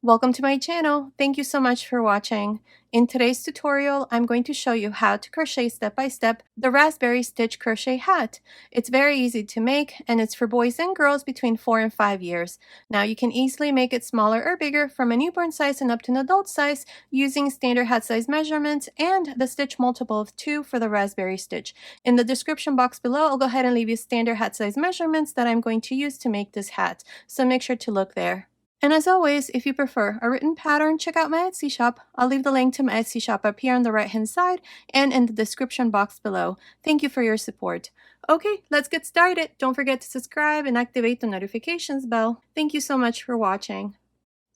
Welcome to my channel. Thank you so much for watching. In today's tutorial, I'm going to show you how to crochet step by step the raspberry stitch crochet hat. It's very easy to make and it's for boys and girls between 4 and 5 years. Now you can easily make it smaller or bigger from a newborn size and up to an adult size using standard hat size measurements and the stitch multiple of 2 for the raspberry stitch. In the description box below, I'll go ahead and leave you standard hat size measurements that I'm going to use to make this hat. So make sure to look there. And as always, if you prefer a written pattern, check out my Etsy shop. I'll leave the link to my Etsy shop up here on the right hand side and in the description box below. Thank you for your support. Okay, let's get started. Don't forget to subscribe and activate the notifications bell. Thank you so much for watching.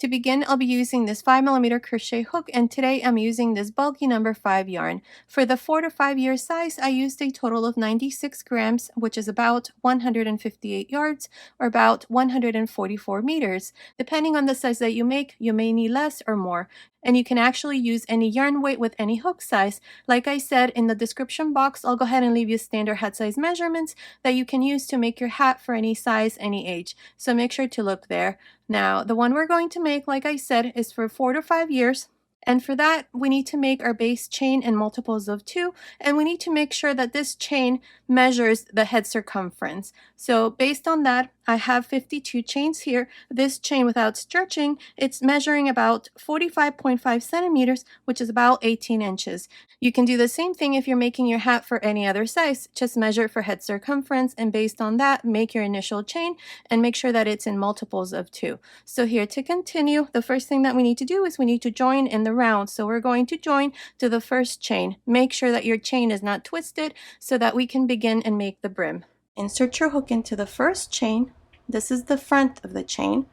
To begin, I'll be using this 5mm crochet hook, and today I'm using this bulky number 5 yarn. For the 4 to 5 year size, I used a total of 96 grams, which is about 158 yards, or about 144 meters. Depending on the size that you make, you may need less or more. And you can actually use any yarn weight with any hook size. Like I said, in the description box, I'll go ahead and leave you standard hat size measurements that you can use to make your hat for any size, any age. So make sure to look there. Now, the one we're going to make, like I said, is for 4 to 5 years. And for that, we need to make our base chain in multiples of 2, and we need to make sure that this chain measures the head circumference. So based on that, I have 52 chains here. This chain without stretching, it's measuring about 45.5 centimeters, which is about 18 inches. You can do the same thing if you're making your hat for any other size. Just measure for head circumference, and based on that, make your initial chain and make sure that it's in multiples of 2. So here to continue, the first thing that we need to do is we need to join in the round. So we're going to join to the first chain. Make sure that your chain is not twisted so that we can begin and make the brim. Insert your hook into the first chain. This is the front of the chain.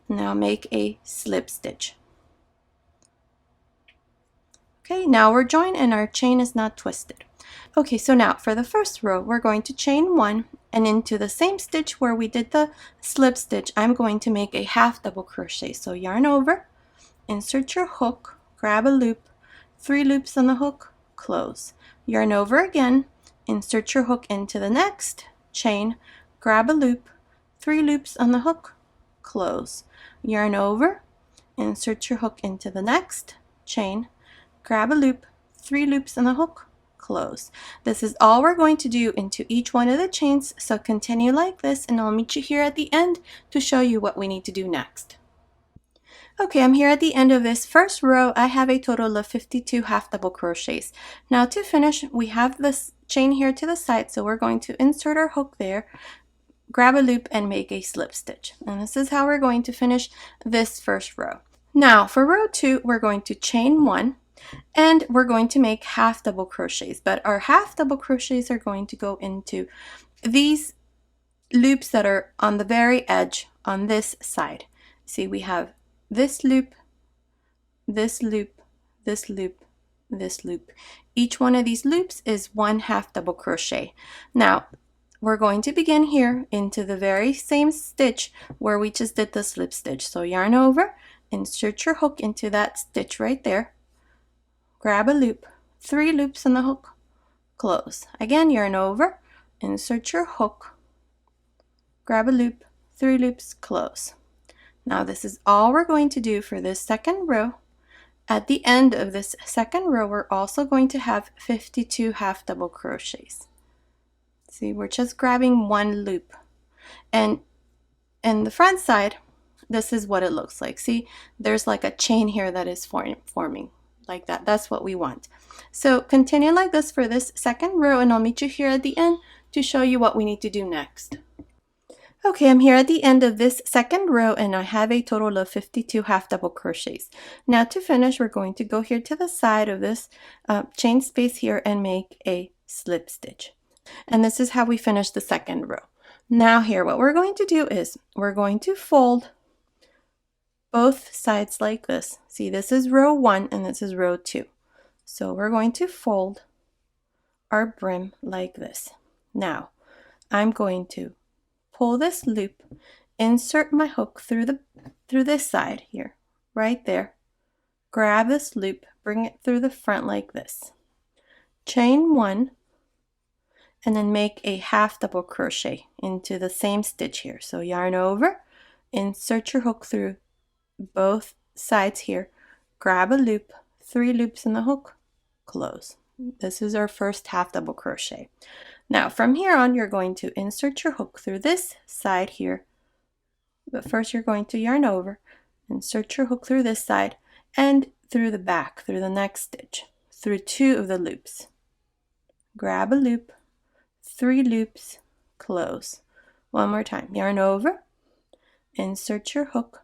Now make a slip stitch. Okay, now we're joined and our chain is not twisted. Okay, so now for the first row, we're going to chain 1, and into the same stitch where we did the slip stitch, I'm going to make a half double crochet. So yarn over, insert your hook, grab a loop, 3 loops on the hook, close. Yarn over again, insert your hook into the next chain, grab a loop, 3 loops on the hook, close. Yarn over, insert your hook into the next chain, grab a loop, 3 loops on the hook, close. This is all we're going to do into each one of the chains, so continue like this and I'll meet you here at the end to show you what we need to do next. Okay, I'm here at the end of this first row. I have a total of 52 half double crochets. Now to finish, we have this chain here to the side, so we're going to insert our hook there, grab a loop and make a slip stitch. And this is how we're going to finish this first row. Now for row 2, we're going to chain 1 and we're going to make half double crochets, but our half double crochets are going to go into these loops that are on the very edge on this side. See, we have this loop, this loop, this loop, this loop. Each one of these loops is 1 half double crochet. Now we're going to begin here into the very same stitch where we just did the slip stitch. So yarn over, insert your hook into that stitch right there, grab a loop, 3 loops on the hook, close. Again, yarn over, insert your hook, grab a loop, 3 loops, close. Now this is all we're going to do for this second row. At the end of this second row, we're also going to have 52 half double crochets. See, we're just grabbing 1 loop. And in the front side, this is what it looks like. See, there's like a chain here that is forming like that. That's what we want. So continue like this for this second row and I'll meet you here at the end to show you what we need to do next. Okay, I'm here at the end of this second row and I have a total of 52 half double crochets. Now to finish, we're going to go here to the side of this chain space here and make a slip stitch. And this is how we finish the second row. Now here, what we're going to do is we're going to fold both sides like this. See, this is row 1 and this is row 2. So we're going to fold our brim like this. Now, I'm going to pull this loop, insert my hook through this side here, right there. Grab this loop, bring it through the front like this. Chain 1 and then make a half double crochet into the same stitch here. So yarn over, insert your hook through both sides here, grab a loop, 3 loops in the hook, close. This is our first half double crochet. Now from here on, you're going to insert your hook through this side here, but first you're going to yarn over, insert your hook through this side and through the back, through the next stitch, through 2 of the loops. Grab a loop, 3 loops, close. One more time, yarn over, insert your hook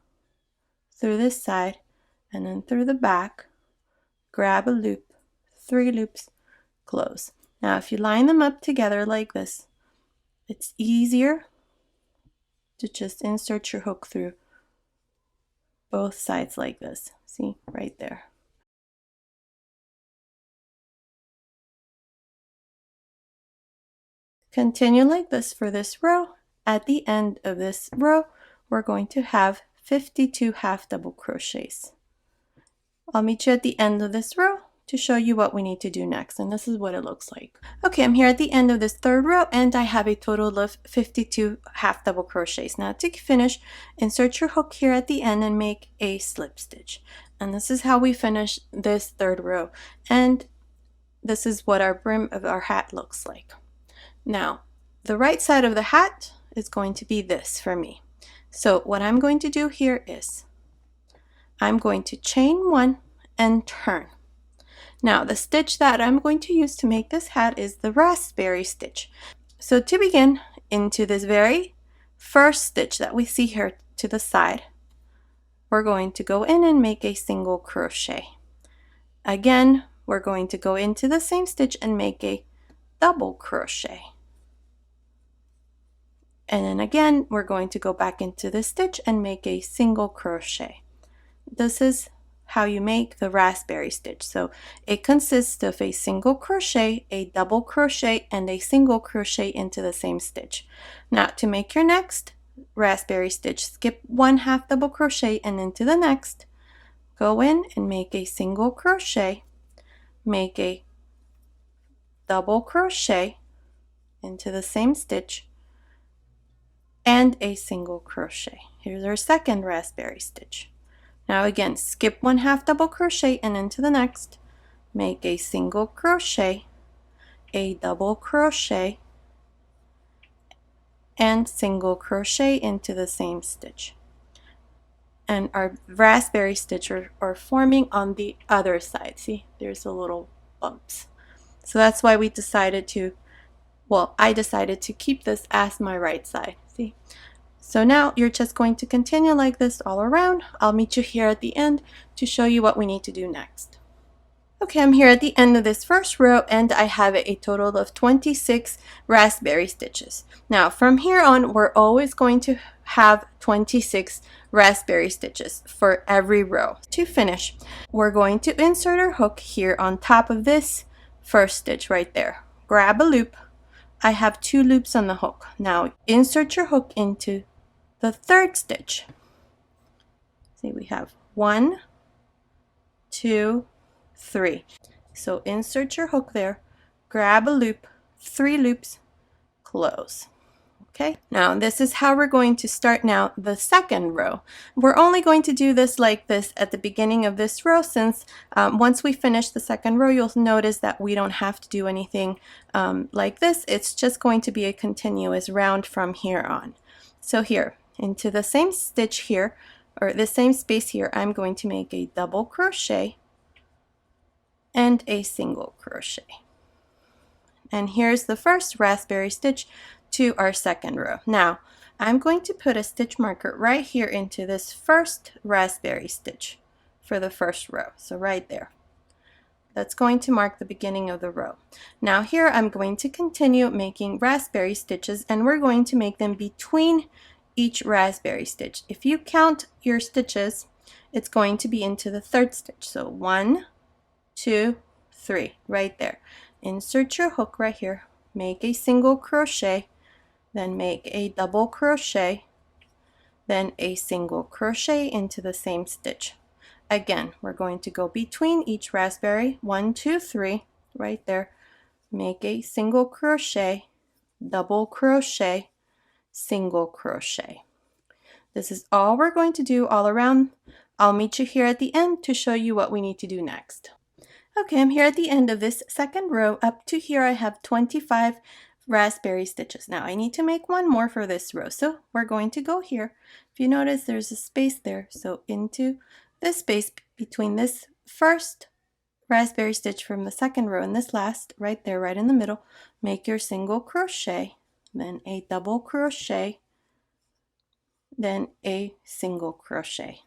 through this side and then through the back, grab a loop, 3 loops, close. Now if you line them up together like this, it's easier to just insert your hook through both sides like this. See, right there. Continue like this for this row. At the end of this row, we're going to have 52 half double crochets. I'll meet you at the end of this row to show you what we need to do next, and this is what it looks like. Okay, I'm here at the end of this third row and I have a total of 52 half double crochets. Now to finish, insert your hook here at the end and make a slip stitch. And this is how we finish this third row, and this is what our brim of our hat looks like. Now the right side of the hat is going to be this for me. So what I'm going to do here is I'm going to chain 1 and turn. Now the stitch that I'm going to use to make this hat is the raspberry stitch. So to begin, into this very first stitch that we see here to the side, we're going to go in and make a single crochet. Again, we're going to go into the same stitch and make a double crochet. And then again, we're going to go back into the stitch and make a single crochet. This is how you make the raspberry stitch. So it consists of a single crochet, a double crochet, and a single crochet into the same stitch. Now to make your next raspberry stitch, skip 1 half double crochet and into the next, go in and make a single crochet, make a double crochet into the same stitch, and a single crochet. Here's our second raspberry stitch. Now again, skip 1 half double crochet and into the next, make a single crochet, a double crochet, and single crochet into the same stitch. And our raspberry stitch are forming on the other side. See, there's a little bumps. So that's why we decided to, well, I decided to keep this as my right side. See? So now you're just going to continue like this all around. I'll meet you here at the end to show you what we need to do next. Okay, I'm here at the end of this first row and I have a total of 26 raspberry stitches. Now from here on, we're always going to have 26 raspberry stitches for every row. To finish, we're going to insert our hook here on top of this first stitch right there. Grab a loop. I have 2 loops on the hook. Now insert your hook into the third stitch. See, we have 1, 2, 3. So insert your hook there, grab a loop, 3 loops, close. Okay, now this is how we're going to start now the second row. We're only going to do this like this at the beginning of this row, since once we finish the second row, you'll notice that we don't have to do anything like this. It's just going to be a continuous round from here on. So here, into the same stitch here, or the same space here, I'm going to make a double crochet and a single crochet. And here's the first raspberry stitch to our second row. Now I'm going to put a stitch marker right here into this first raspberry stitch for the first row. So right there. That's going to mark the beginning of the row. Now here I'm going to continue making raspberry stitches, and we're going to make them between each raspberry stitch. If you count your stitches, it's going to be into the third stitch. So 1, 2, 3, right there. Insert your hook right here, make a single crochet, then make a double crochet, then a single crochet into the same stitch. Again, we're going to go between each raspberry, 1, 2, 3, right there, make a single crochet, double crochet, single crochet. This is all we're going to do all around I'll meet you here at the end to show you what we need to do next. Okay, I'm here at the end of this second row. Up to here I have 25 raspberry stitches. Now I need to make one more for this row, so we're going to go here. If you notice, there's a space there, so into this space between this first raspberry stitch from the second row and this last, right there, right in the middle, make your single crochet, then a double crochet, then a single crochet.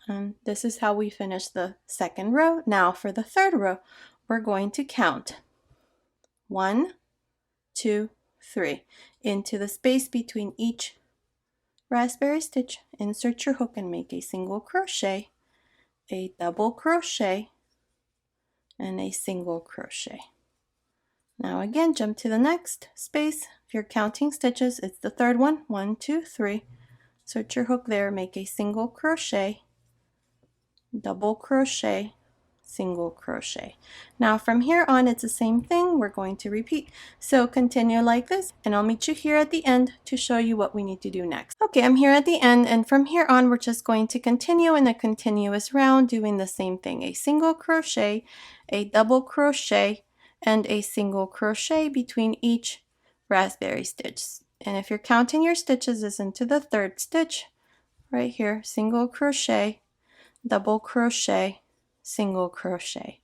And this is how we finish the second row. Now for the third row, we're going to count 1, 2, 3 into the space between each raspberry stitch. Insert your hook and make a single crochet, a double crochet, and a single crochet. Now again, jump to the next space. If you're counting stitches, it's the third one. 1, 2, 3. Insert your hook there, make a single crochet, double crochet, single crochet. Now from here on, it's the same thing. We're going to repeat. So continue like this, and I'll meet you here at the end to show you what we need to do next. Okay, I'm here at the end, and from here on, we're just going to continue in a continuous round doing the same thing. A single crochet, a double crochet, and a single crochet between each raspberry stitch. And if you're counting your stitches, it's into the third stitch right here, single crochet, double crochet, single crochet.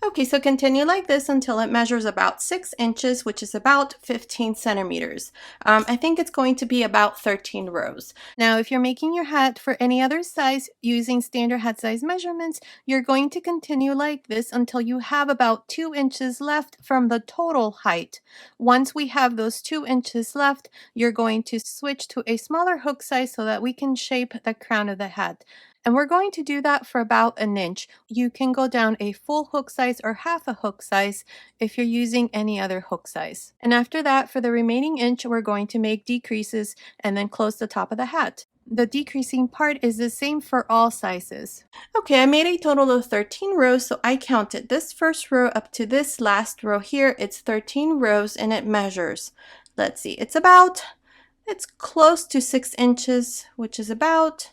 Okay, so continue like this until it measures about 6 inches, which is about 15 centimeters. I think it's going to be about 13 rows. Now, if you're making your hat for any other size using standard hat size measurements, you're going to continue like this until you have about 2 inches left from the total height. Once we have those 2 inches left, you're going to switch to a smaller hook size so that we can shape the crown of the hat. And we're going to do that for about an inch. You can go down a full hook size or half a hook size if you're using any other hook size. And after that, for the remaining inch, we're going to make decreases and then close the top of the hat. The decreasing part is the same for all sizes. Okay, I made a total of 13 rows, so I counted this first row up to this last row here. It's 13 rows and it measures, let's see, it's close to 6 inches, which is about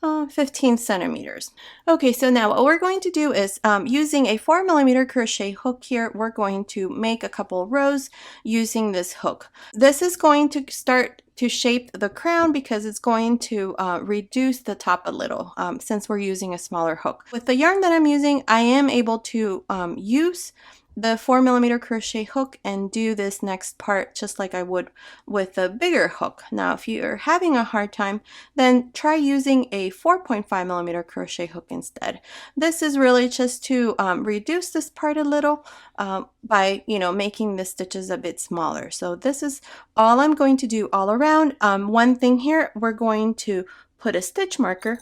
15 centimeters. Okay, so now what we're going to do is using a 4mm crochet hook here, we're going to make a couple rows using this hook. This is going to start to shape the crown because it's going to reduce the top a little since we're using a smaller hook. With the yarn that I'm using, I am able to use the 4mm crochet hook and do this next part just like I would with a bigger hook. Now if you're having a hard time, then try using a 4.5mm crochet hook instead. This is really just to reduce this part a little by making the stitches a bit smaller. So this is all I'm going to do all around. One thing here, we're going to put a stitch marker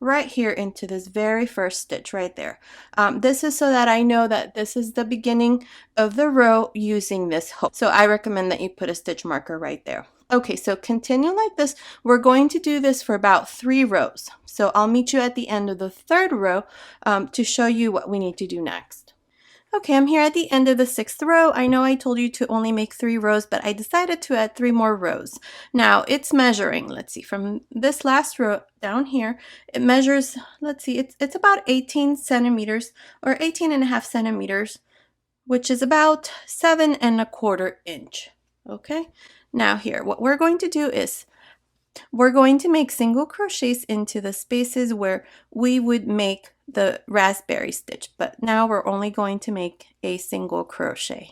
right here into this very first stitch right there. This is so that I know that this is the beginning of the row using this hook. So I recommend that you put a stitch marker right there. Okay, so continue like this. We're going to do this for about 3 rows. So I'll meet you at the end of the third row to show you what we need to do next. Okay, I'm here at the end of the 6th row. I know I told you to only make 3 rows, but I decided to add 3 more rows. Now it's measuring, let's see, from this last row down here, it measures, let's see, it's about 18 centimeters or 18.5 centimeters, which is about 7.25 inch. Okay, now here, what we're going to do is we're going to make single crochets into the spaces where we would make the raspberry stitch, but now we're only going to make a single crochet.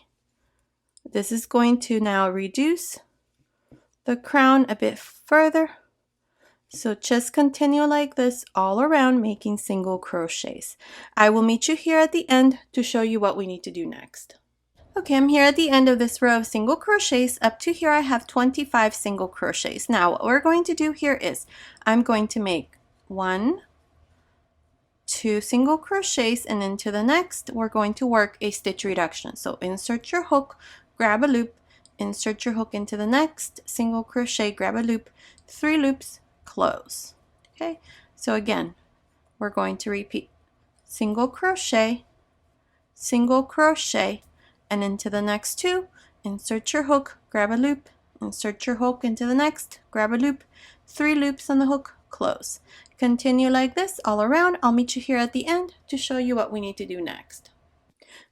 This is going to now reduce the crown a bit further. So just continue like this all around making single crochets. I will meet you here at the end to show you what we need to do next. Okay, I'm here at the end of this row of single crochets. Up to here I have 25 single crochets. Now what we're going to do here is I'm going to make 1, 2 single crochets, and into the next we're going to work a stitch reduction. So insert your hook, grab a loop, insert your hook into the next single crochet, grab a loop, 3 loops, close. Okay, so again we're going to repeat single crochet, single crochet, and into the next 2, insert your hook, grab a loop, insert your hook into the next, grab a loop, 3 loops on the hook, close. Continue like this all around. I'll meet you here at the end to show you what we need to do next.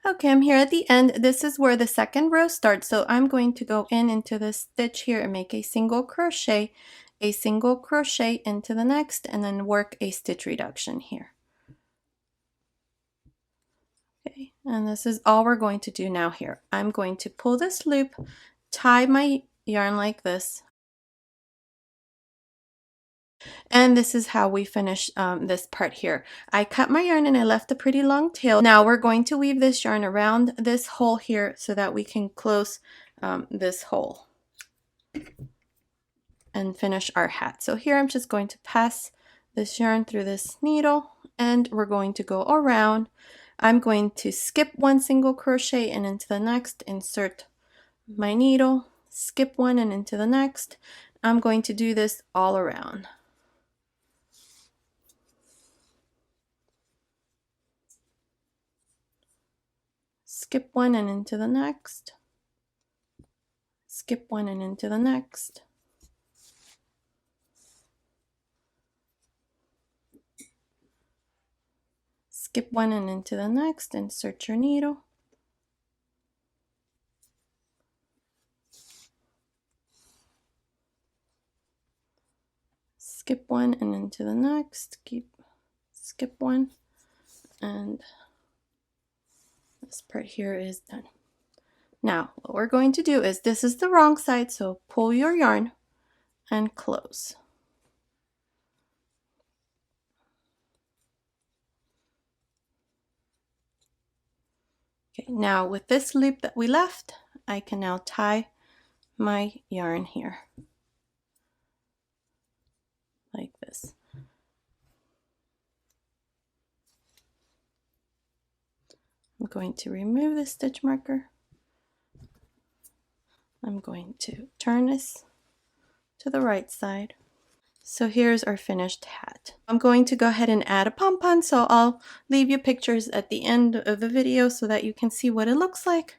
Okay, I'm here at the end. This is where the second row starts. So I'm going to go into this stitch here and make a single crochet into the next, and then work a stitch reduction here. Okay, and this is all we're going to do now here. I'm going to pull this loop, tie my yarn like this, and this is how we finish this part here. I cut my yarn and I left a pretty long tail. Now we're going to weave this yarn around this hole here so that we can close this hole and finish our hat. So here I'm just going to pass this yarn through this needle, and we're going to go around. I'm going to skip 1 single crochet and into the next, insert my needle, skip 1 and into the next. I'm going to do this all around. Skip 1 and into the next, skip 1 and into the next. Skip 1 and into the next, insert your needle. Skip 1 and into the next, skip 1, and this part here is done. Now what we're going to do is, this is the wrong side, so pull your yarn and close. Okay, now with this loop that we left, I can now tie my yarn here like this. I'm going to remove the stitch marker. I'm going to turn this to the right side. So here's our finished hat. I'm going to go ahead and add a pom-pom, so I'll leave you pictures at the end of the video so that you can see what it looks like.